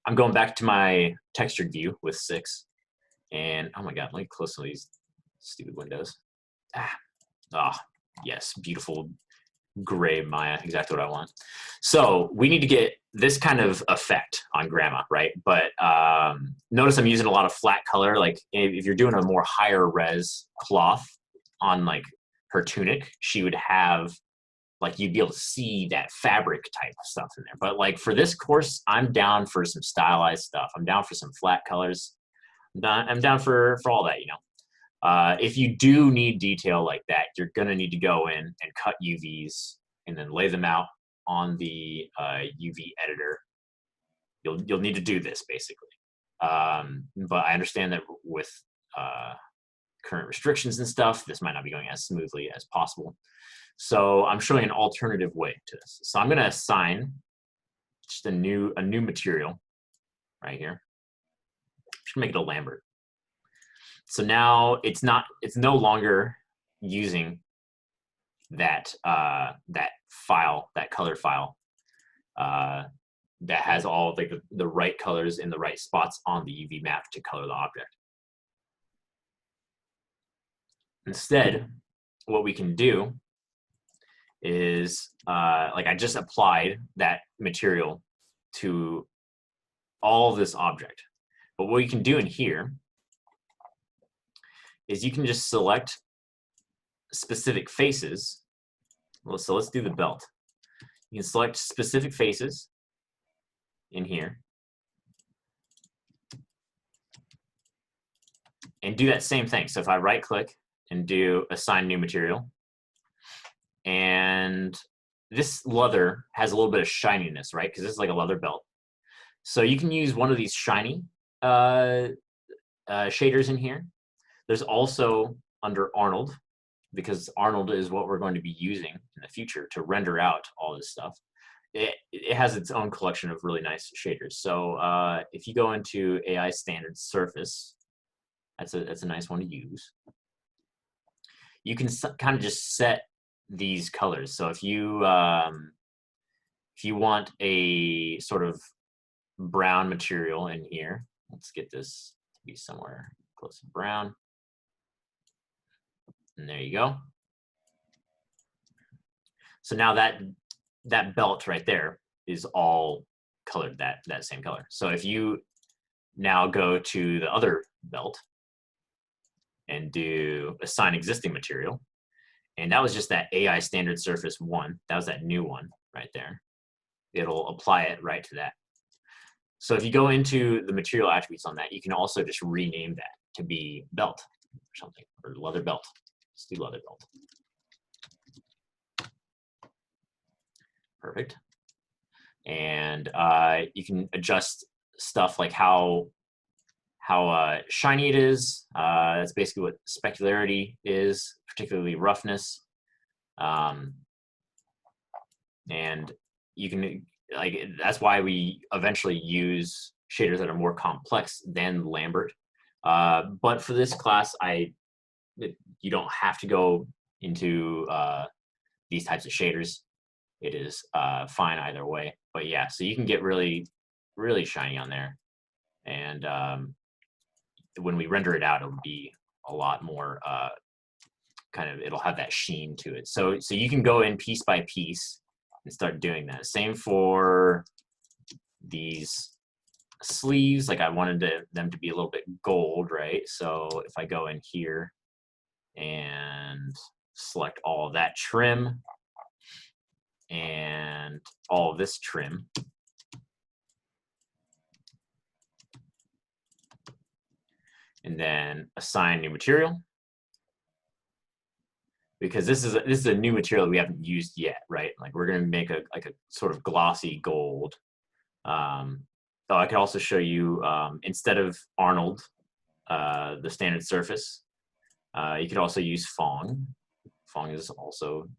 I'm going back to my textured view with 6. And oh my god, let me close some of these stupid windows. Yes, beautiful gray Maya, exactly what I want. So we need to get this kind of effect on grandma, right? But notice I'm using a lot of flat color. Like if you're doing a more higher res cloth on like her tunic, she would have like you'd be able to see that fabric type of stuff in there. But like for this course, I'm down for some stylized stuff. I'm down for some flat colors. I'm down for all that, you know. If you do need detail like that, you're gonna need to go in and cut UVs and then lay them out on the UV editor. You'll need to do this basically. But I understand that with current restrictions and stuff, this might not be going as smoothly as possible. So I'm showing an alternative way to this. So I'm going to assign just a new material right here. I'm just going to make it a Lambert. So now it's no longer using that that file, that color file that has all of like the right colors in the right spots on the UV map to color the object. Instead, what we can do is like I just applied that material to all of this object. But what you can do in here is you can just select specific faces. Well, so let's do the belt. You can select specific faces in here and do that same thing. So if I right click and do assign new material, and this leather has a little bit of shininess, right? Because this is like a leather belt. So you can use one of these shiny shaders in here. There's also under Arnold, because Arnold is what we're going to be using in the future to render out all this stuff. It has its own collection of really nice shaders. So if you go into AI standard surface, that's a nice one to use. You can kind of just set these colors. So if you want a sort of brown material in here, let's get this to be somewhere close to brown. And there you go. So now that belt right there is all colored that same color. So if you now go to the other belt and do assign existing material, and that was just that AI standard surface 1. That was that new one right there. It'll apply it right to that. So if you go into the material attributes on that, you can also just rename that to be belt or something, or leather belt. Let's do leather belt. Perfect. And you can adjust stuff like how shiny it is. That's basically what specularity is, particularly roughness. And you can, like, that's why we eventually use shaders that are more complex than Lambert. But for this class, you don't have to go into these types of shaders. It is fine either way. But yeah, so you can get really, really shiny on there. And when we render it out, it'll be a lot more it'll have that sheen to it. So you can go in piece by piece and start doing that. Same for these sleeves. Like I wanted them to be a little bit gold, right? So if I go in here and select all of that trim and all of this trim, and then assign new material, because this is a new material we haven't used yet, right? Like we're going to make a sort of glossy gold. So I could also show you instead of Arnold, the standard surface, you could also use Phong. Phong is also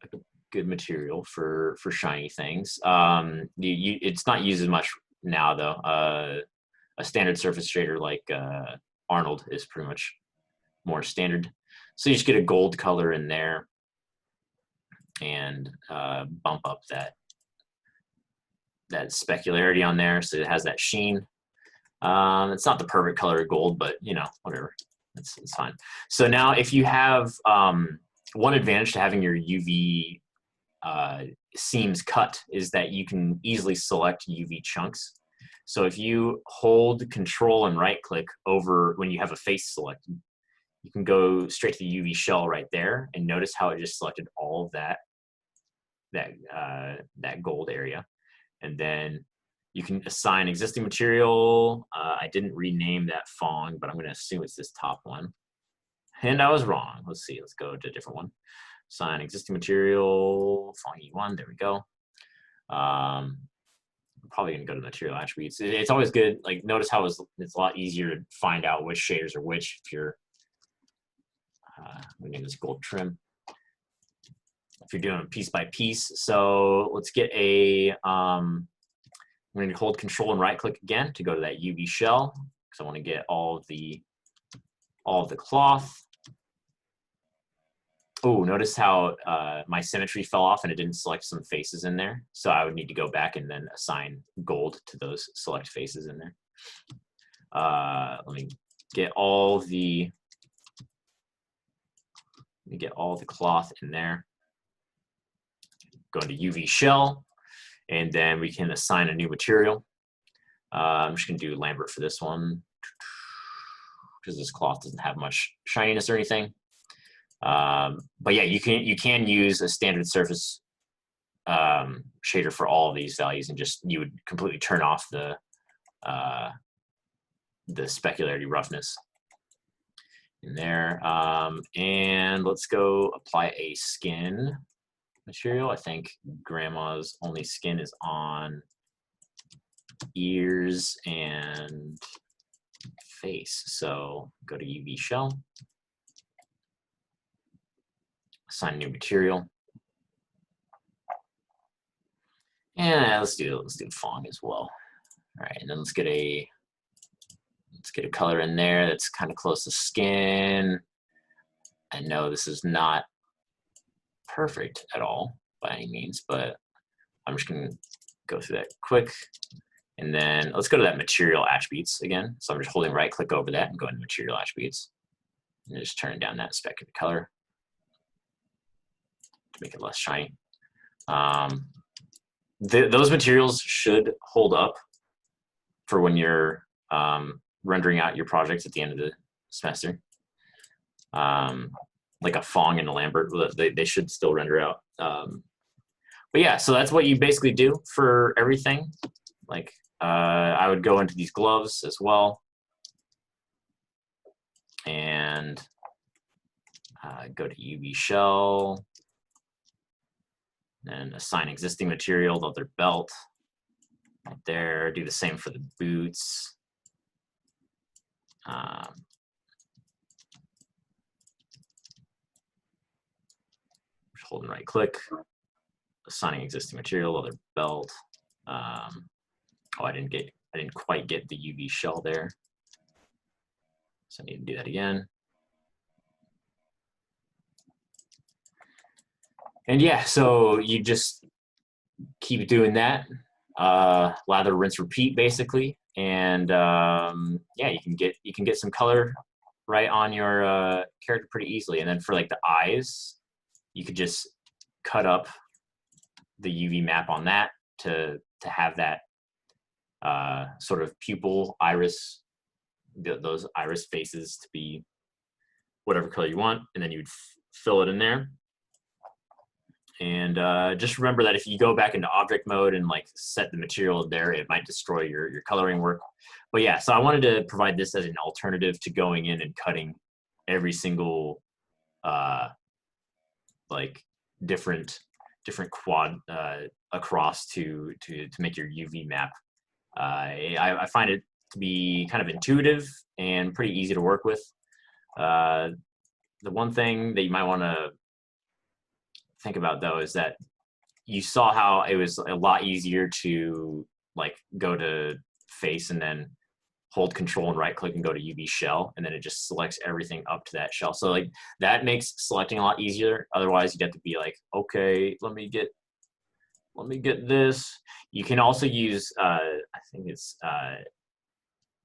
a good material for shiny things. It's not used as much now though. A standard surface shader like Arnold is pretty much more standard. So you just get a gold color in there and bump up that that specularity on there, so it has that sheen. It's not the perfect color of gold, but you know, whatever, it's fine. So now if you have one advantage to having your UV seams cut is that you can easily select UV chunks. So if you hold Control and right click over when you have a face selected, you can go straight to the UV shell right there, and notice how it just selected all of that gold area. And then you can assign existing material. I didn't rename that Fong, but I'm going to assume it's this top one. And I was wrong. Let's see. Let's go to a different one. Assign existing material, Fong E1. There we go. I'm probably going to go to material attributes. It's always good. Like, notice how it's a lot easier to find out which shaders are which if you're we name this gold trim. If you're doing it piece by piece. So let's get a, I'm going to hold Control and right click again to go to that UV shell, because I want to get all of the cloth. Oh, notice how my symmetry fell off and it didn't select some faces in there. So I would need to go back and then assign gold to those select faces in there. Let me get all the cloth in there. Go into UV shell, and then we can assign a new material. I'm just going to do Lambert for this one because this cloth doesn't have much shininess or anything. But yeah, you can use a standard surface shader for all of these values, and just you would completely turn off the specularity roughness in there. And let's go apply a skin material. I think Grandma's only skin is on ears and face. So go to UV shell, assign new material, and let's do Fong as well. All right, and then let's get a color in there that's kind of close to skin. I know this is not perfect at all by any means, but I'm just going to go through that quick. And then let's go to that material attributes again. So I'm just holding right click over that and go into material attributes, and just turn down that speck of color to make it less shiny. Those materials should hold up for when you're rendering out your projects at the end of the semester. Like a Fong and a Lambert, they should still render out. But yeah, so that's what you basically do for everything. Like I would go into these gloves as well, and go to UV shell, and assign existing material to their belt right there. Do the same for the boots. Just holding right click, assigning existing material, other belt. Oh, I didn't quite get the UV shell there, so I need to do that again. And yeah, so you just keep doing that, lather, rinse, repeat, basically. And yeah, you can get some color right on your character pretty easily. And then for like the eyes, you could just cut up the UV map on that to have that sort of pupil iris, those iris faces to be whatever color you want, and then you'd fill it in there. And just remember that if you go back into object mode and like set the material there, it might destroy your coloring work. But yeah, so I wanted to provide this as an alternative to going in and cutting every single like different quad across to make your UV map. I find it to be kind of intuitive and pretty easy to work with. The one thing that you might want to think about though is that you saw how it was a lot easier to like go to face and then hold control and right click and go to UV shell, and then it just selects everything up to that shell. So like that makes selecting a lot easier. Otherwise you'd have to be like, okay, let me get let me get this. You can also use, I think it's,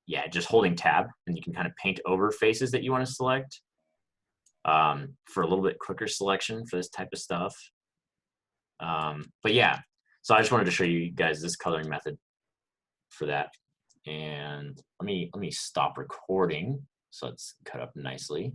yeah, just holding tab, and you can kind of paint over faces that you want to select for a little bit quicker selection for this type of stuff. But yeah, so I just wanted to show you guys this coloring method for that. And let me stop recording so it's cut up nicely.